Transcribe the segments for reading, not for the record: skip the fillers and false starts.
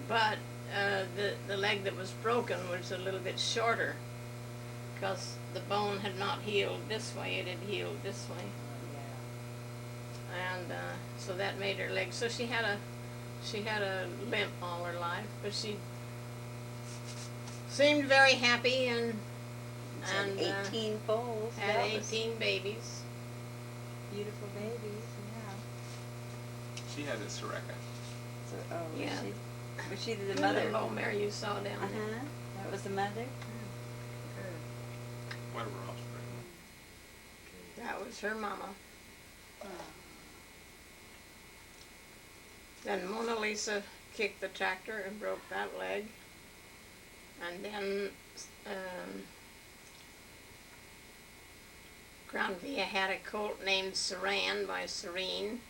But the leg that was broken was a little bit shorter because the bone had not healed this way, it had healed this way. Yeah. And so that made her leg, so she had a limp all her life, but she seemed very happy and And 18 foals. had That was 18 babies. beautiful babies. Yeah. She had a Soreka. So, Yeah. was she the The mother? little old mare you saw down there. That was the mother. One of her offspring. That was her mama. Oh. Then Mona Lisa kicked the tractor and broke that leg. And then Crown Via had a colt named Saran by Serene,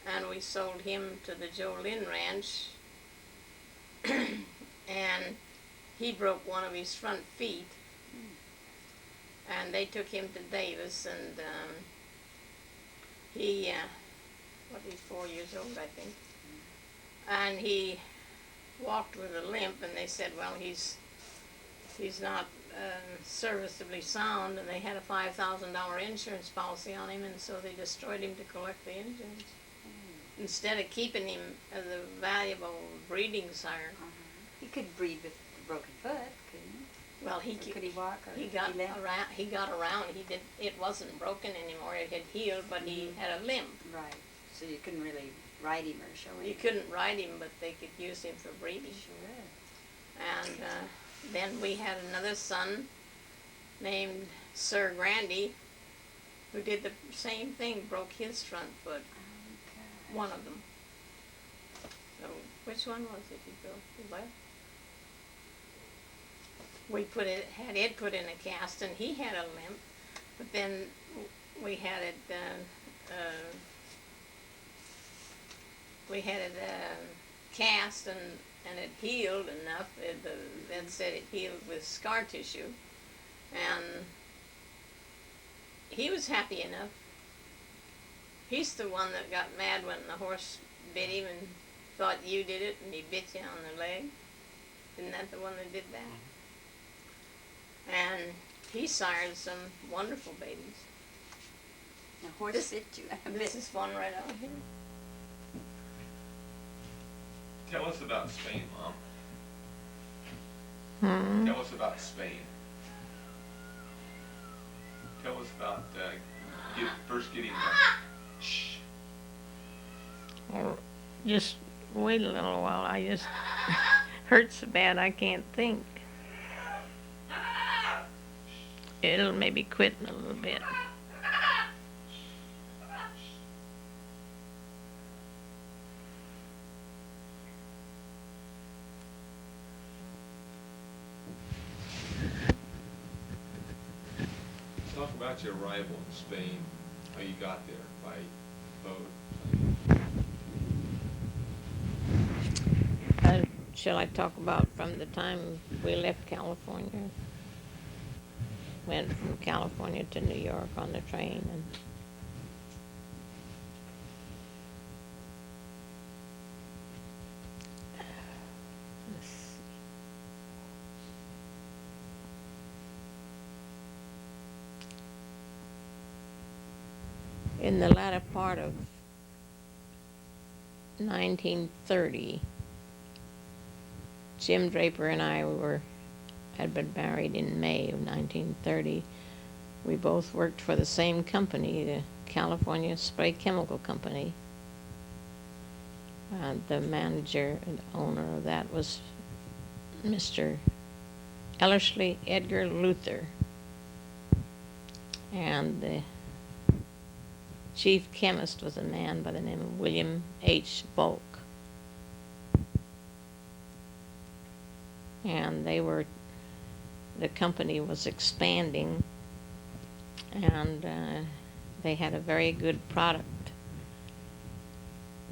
and we sold him to the Joe Lynn Ranch. And he broke one of his front feet, and they took him to Davis, and he's 4 years old, I think, and he walked with a limp, and they said, well, he's not serviceably sound, and they had a $5,000 insurance policy on him, and so they destroyed him to collect the insurance instead of keeping him as a valuable breeding sire. He could breed with a broken foot, couldn't he? Well, Or could he walk? Or he got limp? around. He got around. He did. It wasn't broken anymore. It had healed, but he had a limp. Right. So you couldn't really ride him or show him. You couldn't ride him, but they could use him for breeding. Sure. And then we had another son named Sir Grandy, who did the same thing. Broke his front foot. Okay. One of them. So which one was it? He broke the left. We had Ed put in a cast, and he had a limp, but then we had it cast, and it healed enough. The vet said it healed with scar tissue, and he was happy enough. He's the one that got mad when the horse bit him and thought you did it, and he bit you on the leg. Isn't that the one that did that? And he sired some wonderful babies. A horse bit you. This is one right out here. Tell us about Spain, Mom. Hmm. Tell us about Spain. Tell us about first getting the... Shh. Well, just wait a little while. I just hurts so bad I can't think. It'll maybe quit in a little bit. Talk about your arrival in Spain, how you got there by boat. Shall I talk about from the time we left California? Went from California to New York on the train, and let's see. In the latter part of 1930, Jim Draper and I had been married in May of 1930. We both worked for the same company, the California Spray Chemical Company. The manager and owner of that was Mr. Ellerslie Edgar Luther. And the chief chemist was a man by the name of William H. Bulk. And the company was expanding, and they had a very good product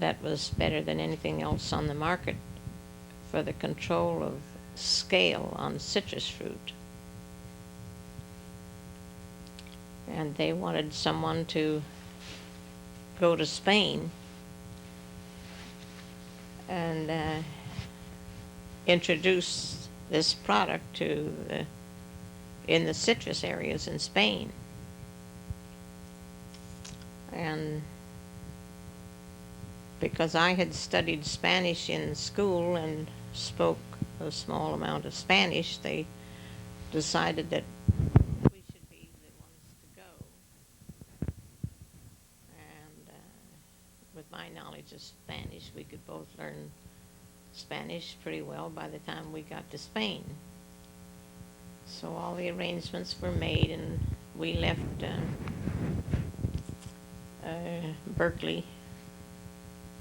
that was better than anything else on the market for the control of scale on citrus fruit. And they wanted someone to go to Spain and introduce this product in the citrus areas in Spain. And because I had studied Spanish in school and spoke a small amount of Spanish, they decided that we should be the ones to go. And with my knowledge of Spanish, we could both learn Spanish pretty well by the time we got to Spain. So all the arrangements were made, and we left Berkeley,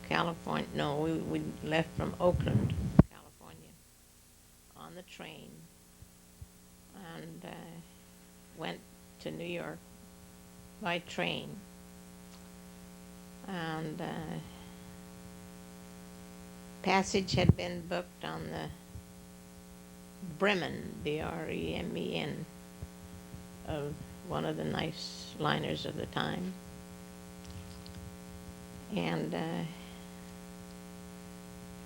California. No, we left from Oakland, California, on the train, and went to New York by train. And passage had been booked on the Bremen, Bremen, of one of the nice liners of the time. And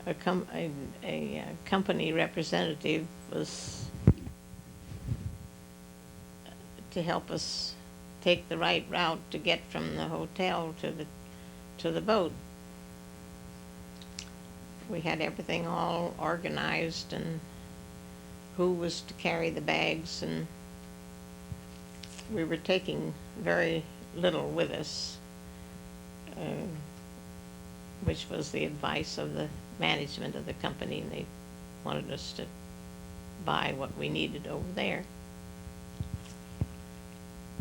a company representative was to help us take the right route to get from the hotel to the boat. We had everything all organized, and who was to carry the bags, and we were taking very little with us, which was the advice of the management of the company, and they wanted us to buy what we needed over there.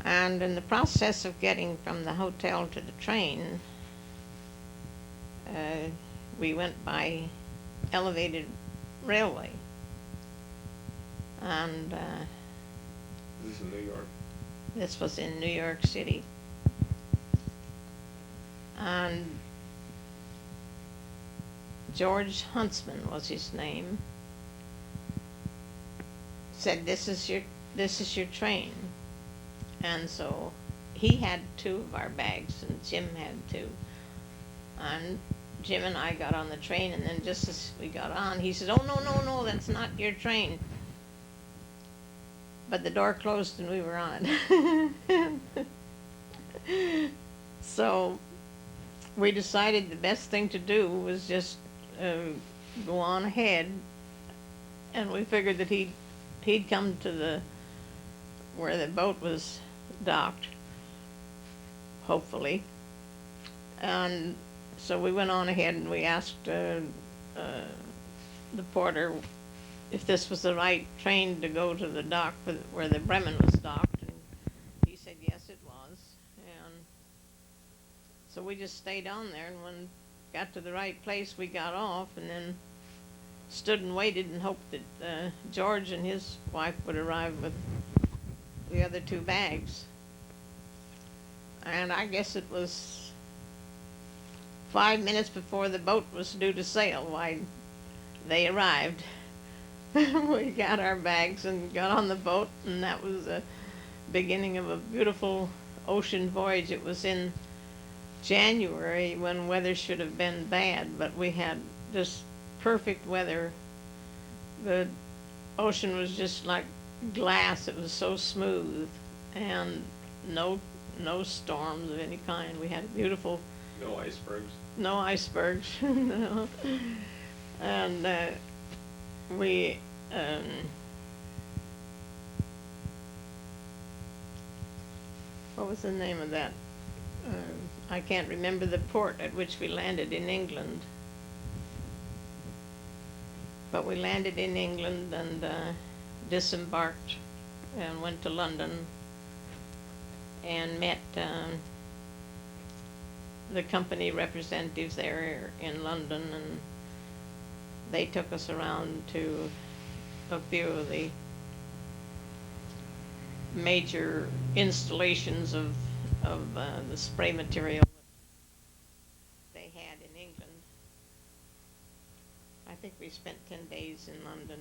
And in the process of getting from the hotel to the train, we went by elevated railway. And This is in New York. this was in New York City. And George Huntsman was his name, said, this is your train. And so he had 2 of our bags, and Jim had 2. And Jim and I got on the train, and then just as we got on, he said, oh, no, that's not your train. But the door closed and we were on. So we decided the best thing to do was just go on ahead, and we figured that he'd come to where the boat was docked, hopefully. And so we went on ahead, and we asked the porter if this was the right train to go to the dock where the Bremen was docked, and he said yes, it was. And so we just stayed on there, and when we got to the right place, we got off, and then stood and waited and hoped that George and his wife would arrive with the other 2 bags. And I guess it was 5 minutes before the boat was due to sail why they arrived. We got our bags and got on the boat, and that was the beginning of a beautiful ocean voyage. It was in January when weather should have been bad, but we had just perfect weather. The ocean was just like glass. It was so smooth, and no storms of any kind. We had a beautiful... No icebergs. No icebergs. No. And we what was the name of that? I can't remember the port at which we landed in England. But we landed in England and disembarked and went to London and met the company representatives there in London, and they took us around to a few of the major installations of the spray material that they had in England. I think we spent 10 days in London,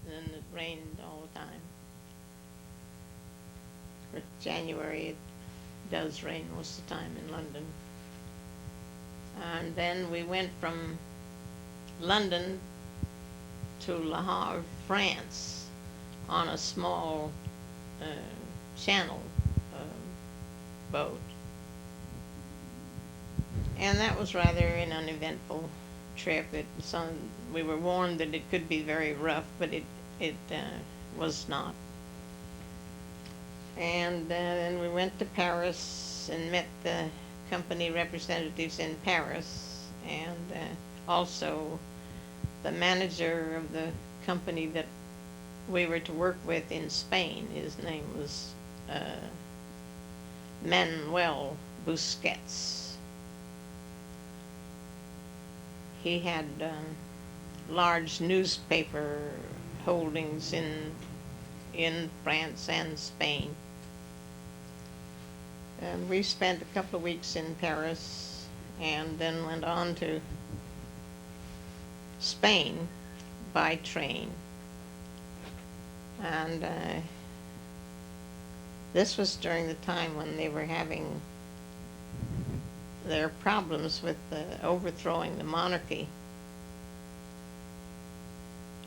and it rained all the time. For January, it does rain most of the time in London. And then we went from London to Le Havre, France, on a small uh, channel boat. And that was rather an uneventful trip. We were warned that it could be very rough, but it was not. And then we went to Paris and met the company representatives in Paris, and also the manager of the company that we were to work with in Spain. His name was Manuel Busquets. He had large newspaper holdings in France and Spain. And we spent a couple of weeks in Paris and then went on to Spain by train. And this was during the time when they were having their problems with overthrowing the monarchy.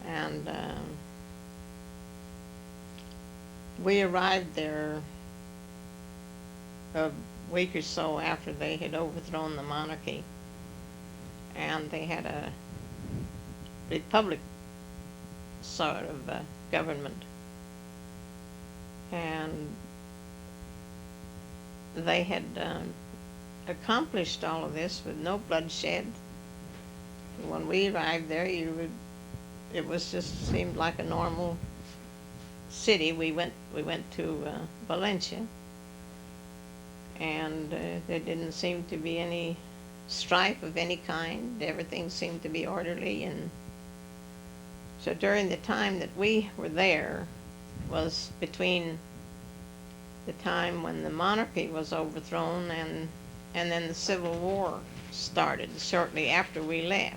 And we arrived there a week or so after they had overthrown the monarchy, and they had a republic sort of government, and they had accomplished all of this with no bloodshed. When we arrived there, it was just seemed like a normal city. We went to Valencia, and there didn't seem to be any strife of any kind. Everything seemed to be orderly. And so during the time that we were there was between the time when the monarchy was overthrown and then the Civil War started shortly after we left.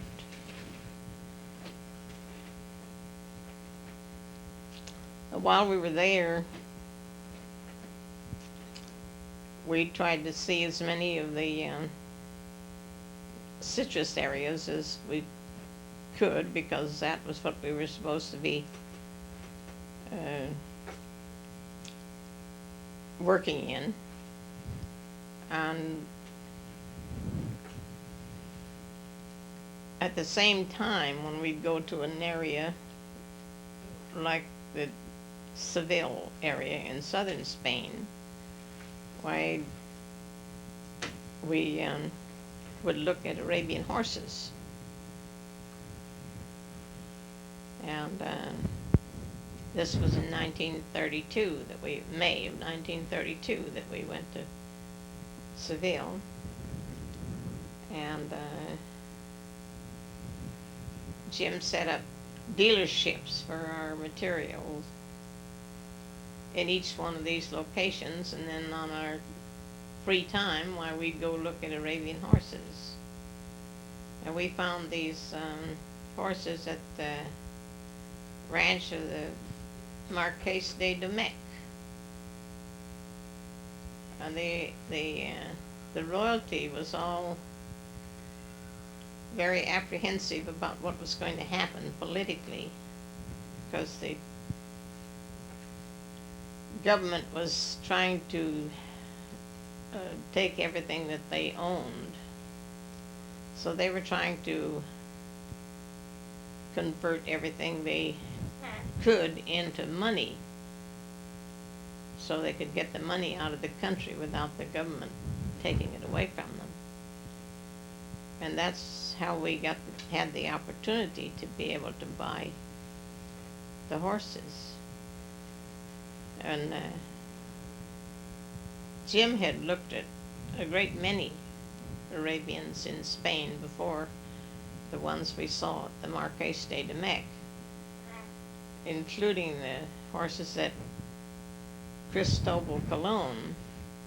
While we were there, we tried to see as many of the citrus areas as we could, because that was what we were supposed to be working in. And at the same time, when we'd go to an area like the Seville area in southern Spain, why we would look at Arabian horses. And this was in 1932 May of 1932 that we went to Seville. And Jim set up dealerships for our materials in each one of these locations, and then on our free time, why we'd go look at Arabian horses. And we found these horses at the ranch of the Marqués de Domecq. And the royalty was all very apprehensive about what was going to happen politically, because the government was trying to take everything that they owned. So they were trying to convert everything they could into money, so they could get the money out of the country without the government taking it away from them. And that's how we had the opportunity to be able to buy the horses. And Jim had looked at a great many Arabians in Spain before the ones we saw at the Marqués de Domecq, including the horses that Cristobal Colon,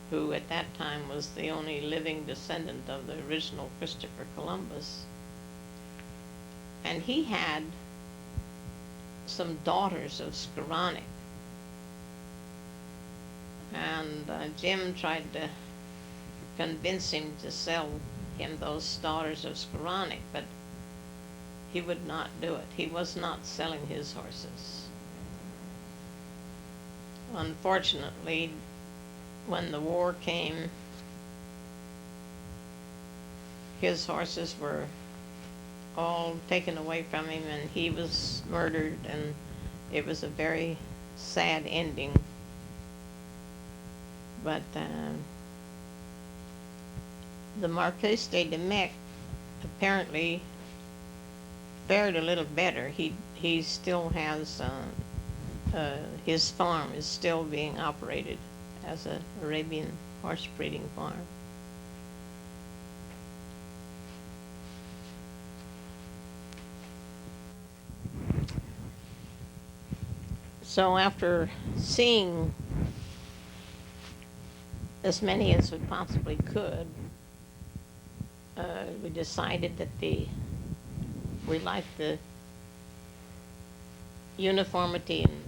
who at that time was the only living descendant of the original Christopher Columbus. And he had some daughters of Skowronek. And Jim tried to convince him to sell him those daughters of Skowronek, but he would not do it. He was not selling his horses. Unfortunately, when the war came, his horses were all taken away from him and he was murdered, and it was a very sad ending. But the Marquis de Demec apparently fared a little better. He still has his farm is still being operated as a Arabian horse breeding farm. So after seeing as many as we possibly could, we decided that we liked the uniformity and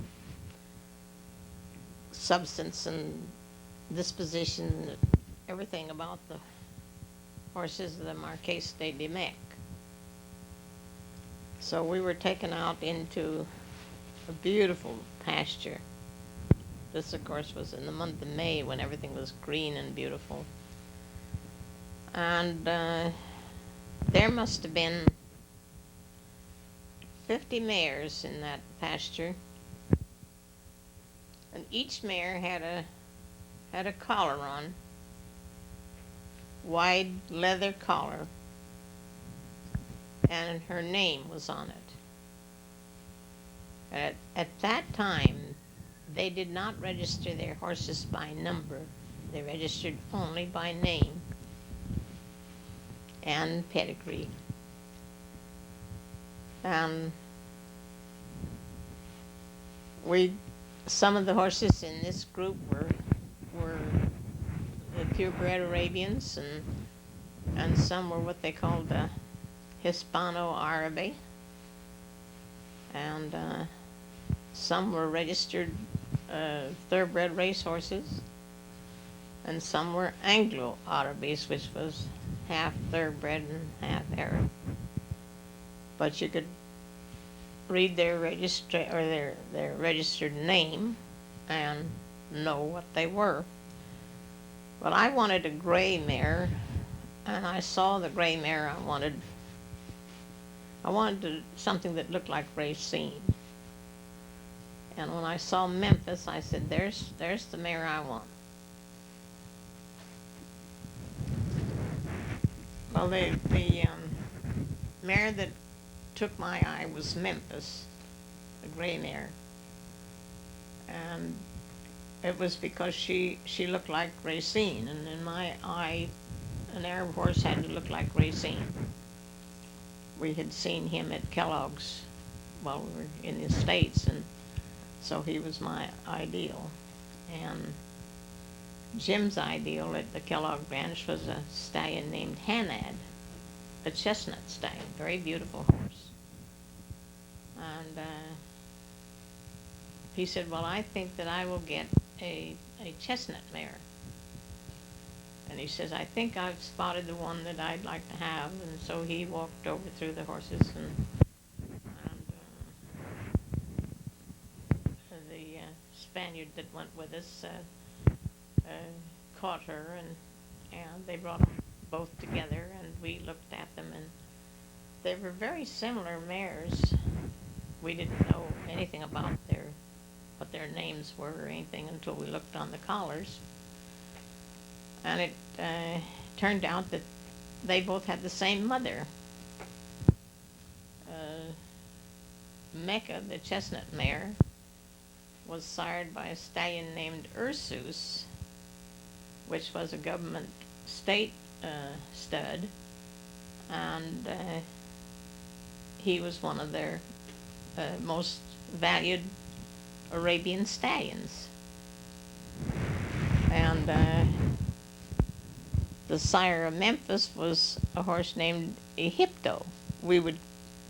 substance and disposition, everything about the horses of the Marquis de Demec. So we were taken out into a beautiful pasture. This, of course, was in the month of May when everything was green and beautiful. And there must have been 50 mares in that pasture. And each mare had a collar on, wide leather collar, and her name was on it. At that time, they did not register their horses by number. They registered only by name and pedigree. And some of the horses in this group were the purebred Arabians, and some were what they called Hispano-Arabe, and some were registered thoroughbred racehorses, and some were Anglo-Arabes, which was half thoroughbred and half Arab. But you could read their their registered name and know what they were. But I wanted a gray mare, and I saw the gray mare I wanted. Something that looked like Racine. And when I saw Memphis, I said, there's the mare I want. Well, the mare that took my eye was Memphis, the gray mare. And it was because she looked like Racine, and in my eye, an Arab horse had to look like Racine. We had seen him at Kellogg's while we were in the States, and so he was my ideal. And Jim's ideal at the Kellogg ranch was a stallion named Hanad, a chestnut stallion, very beautiful horse. And he said, well, I think that I will get a chestnut mare. And he says, I think I've spotted the one that I'd like to have. And so he walked over through the horses, and the Spaniard that went with us caught her, and they brought them both together, and we looked at them, and they were very similar mares. We didn't know anything about what their names were or anything until we looked on the collars. And it turned out that they both had the same mother. Mecca, the chestnut mare, was sired by a stallion named Ursus, which was a government state stud, and he was one of their most valued Arabian stallions. And the sire of Memphis was a horse named Egypto. We would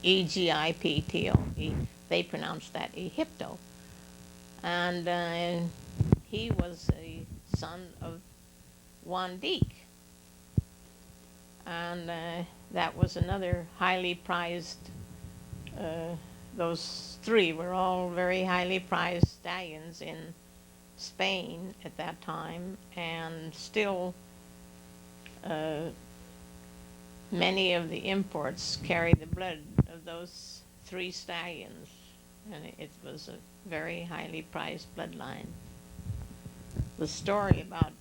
Egipto. They pronounced that Egypto. And he was a son of Juan Deek. And that was another highly prized uh, those three were all very highly prized stallions in Spain at that time, and still uh, many of the imports carry the blood of those three stallions, and it was a very highly prized bloodline. The story about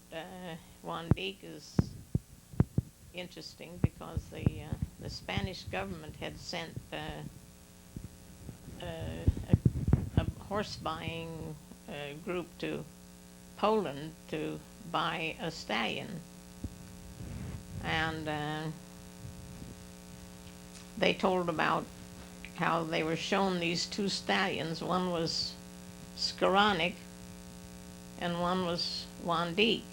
Juan Beek is interesting because the Spanish government had sent a horse buying group to Poland to buy a stallion, and they told about how they were shown these two stallions. One was Skowronek and one was Juan Beek.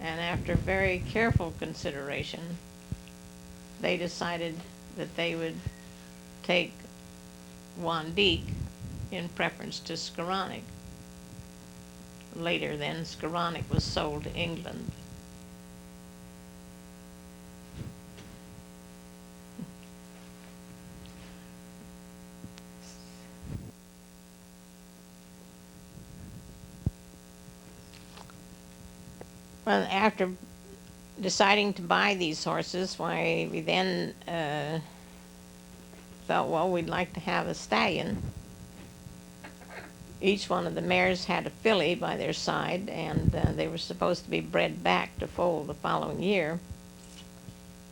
And after very careful consideration, they decided that they would take Juan Beek in preference to Skowronek. Later then, Skowronek was sold to England. Well, after deciding to buy these horses, why we then thought, well, we'd like to have a stallion. Each one of the mares had a filly by their side, and they were supposed to be bred back to foal the following year.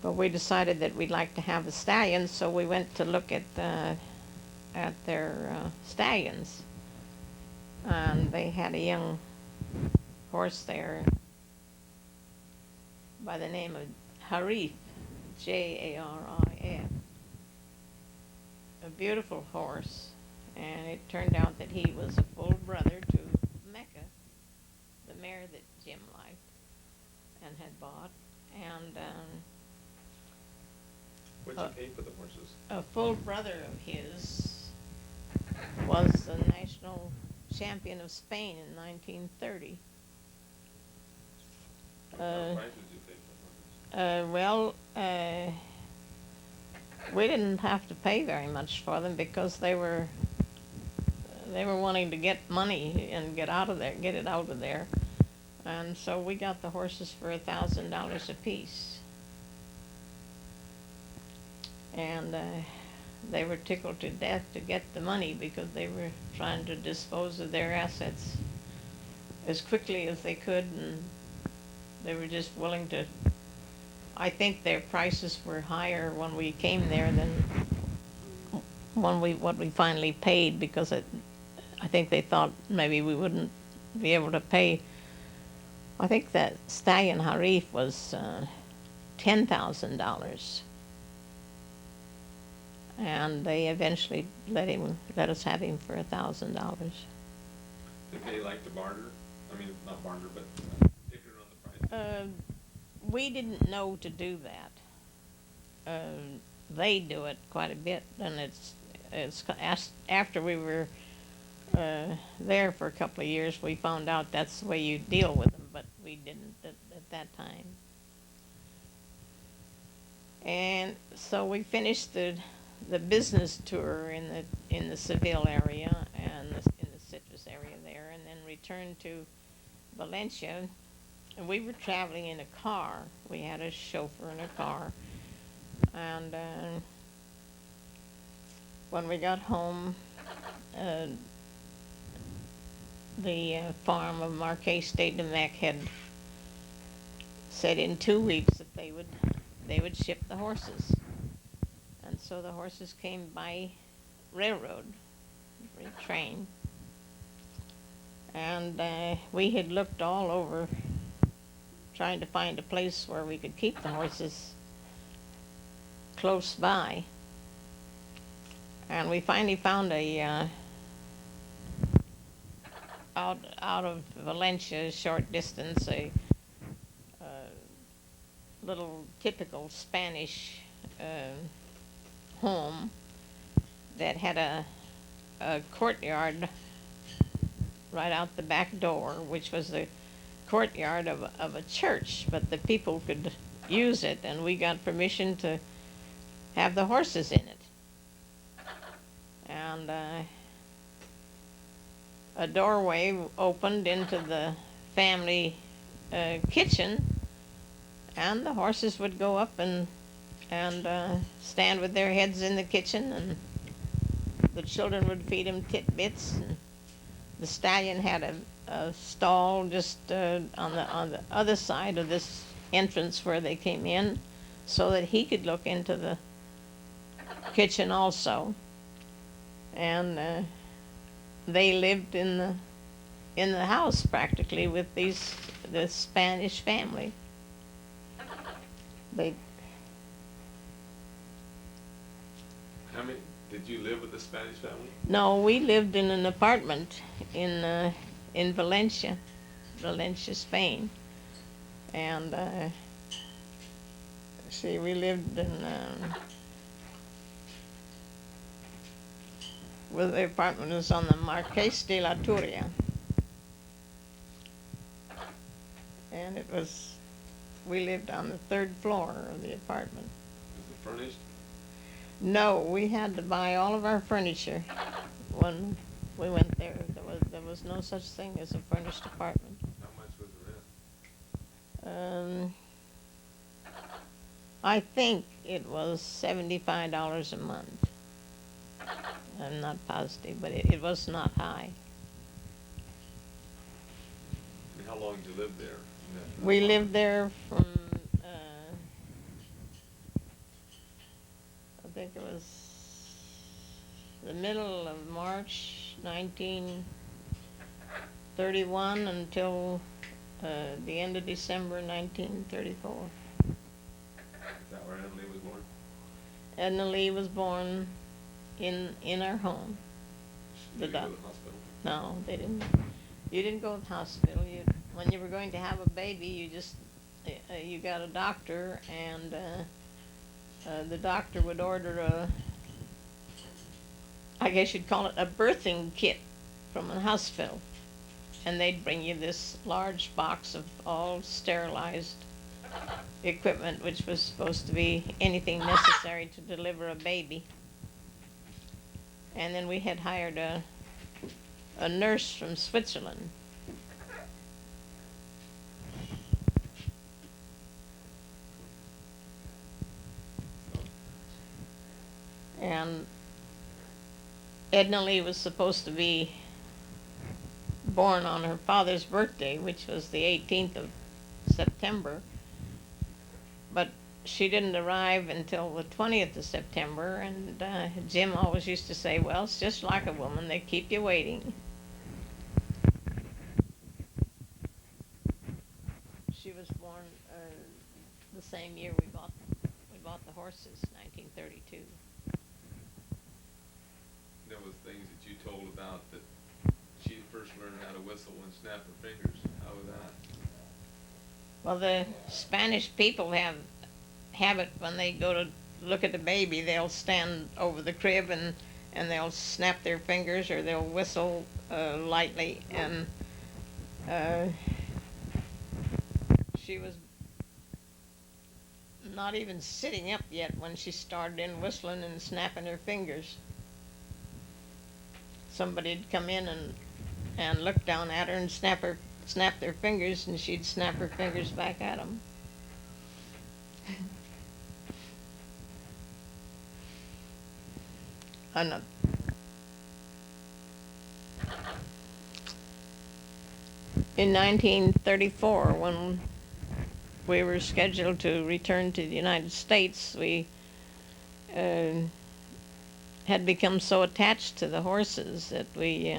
But we decided that we'd like to have a stallion, so we went to look at their stallions, and they had a young horse there by the name of Harif, Jarif, a beautiful horse, and it turned out that he was a full brother to Mecca, the mare that Jim liked and had bought, and What'd you pay for the horses? a full brother of his was the national champion of Spain in 1930. What price did you pay for the horses? We didn't have to pay very much for them because they were wanting to get money and get it out of there, and so we got the horses for $1,000 apiece, and they were tickled to death to get the money because they were trying to dispose of their assets as quickly as they could, and they were just willing to. I think their prices were higher when we came there than what we finally paid, because I think they thought maybe we wouldn't be able to pay. I think that stallion Harif was $10,000, and they eventually let us have him for $1,000. Did they like to barter? I mean, not barter, but dicker on the price? We didn't know to do that. They do it quite a bit, and it's after we were there for a couple of years, we found out that's the way you deal with them, but we didn't at that time. And so we finished the business tour in the Seville area and in the citrus area there, and then returned to Valencia. And we were traveling in a car. We had a chauffeur in a car, and when we got home, the farm of Marqués de Mec had said in 2 weeks that they would ship the horses, and so the horses came by railroad, train, and we had looked all over trying to find a place where we could keep the horses close by, and we finally found out of Valencia, a short distance, a little typical Spanish home that had a courtyard right out the back door, which was the courtyard of a church, but the people could use it, and we got permission to have the horses in it. and a doorway opened into the family kitchen, and the horses would go up and stand with their heads in the kitchen, and the children would feed them tidbits. And the stallion had a stall just on the other side of this entrance where they came in, so that he could look into the kitchen also. And they lived in the house practically with the Spanish family. They How many, did you live with the Spanish family? No, we lived in an apartment in Valencia, Spain, and see, we lived in well, the apartment was on the Marqués de la Turia, and we lived on the third floor of the apartment. Was it furnished? No, we had to buy all of our furniture when we went there. There was no such thing as a furnished apartment. How much was the rent? I think it was $75 a month. I'm not positive, but it was not high. And how long did you live there? We lived there from, I think it was the middle of March 1931 until the end of December 1934. Is that where Emily was born? Edna Lee was born in our home. Did you go to the hospital? No, they didn't. You didn't go to the hospital. When you were going to have a baby, you got a doctor, and the doctor would order I guess you'd call it a birthing kit from a hospital, and they'd bring you this large box of all sterilized equipment, which was supposed to be anything necessary to deliver a baby. And then we had hired a nurse from Switzerland. And Edna Lee was supposed to be born on her father's birthday, which was the 18th of September, but she didn't arrive until the 20th of September, and Jim always used to say, well, it's just like a woman, they keep you waiting. She was born the same year we bought the horses, 1932. There was things that you told about that she first learned how to whistle and snap her fingers. How was that? Well, the Spanish people have it when they go to look at the baby, they'll stand over the crib and they'll snap their fingers, or they'll whistle lightly, and she was not even sitting up yet when she started in whistling and snapping her fingers. Somebody'd come in and look down at her and snap their fingers, and she'd snap her fingers back at them. In 1934, when we were scheduled to return to the United States, we had become so attached to the horses that we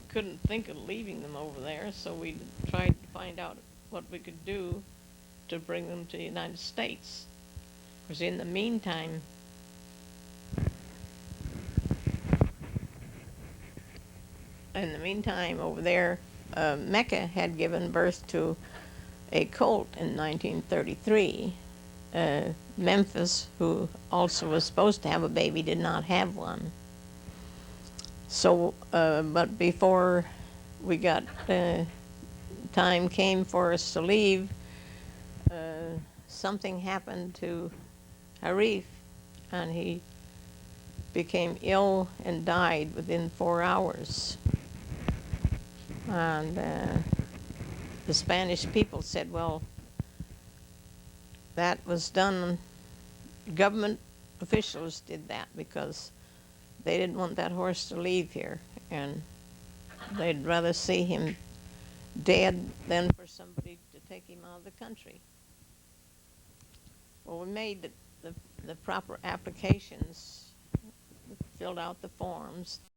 couldn't think of leaving them over there, so we tried to find out what we could do to bring them to the United States. Because in the meantime, over there, Mecca had given birth to a colt in 1933. Memphis, who also was supposed to have a baby, did not have one. So, but before we got time came for us to leave, something happened to Harif, and he became ill and died within 4 hours. And the Spanish people said, well, that was done, government officials did that because they didn't want that horse to leave here, and they'd rather see him dead than for somebody to take him out of the country. Well, we made the proper applications, filled out the forms.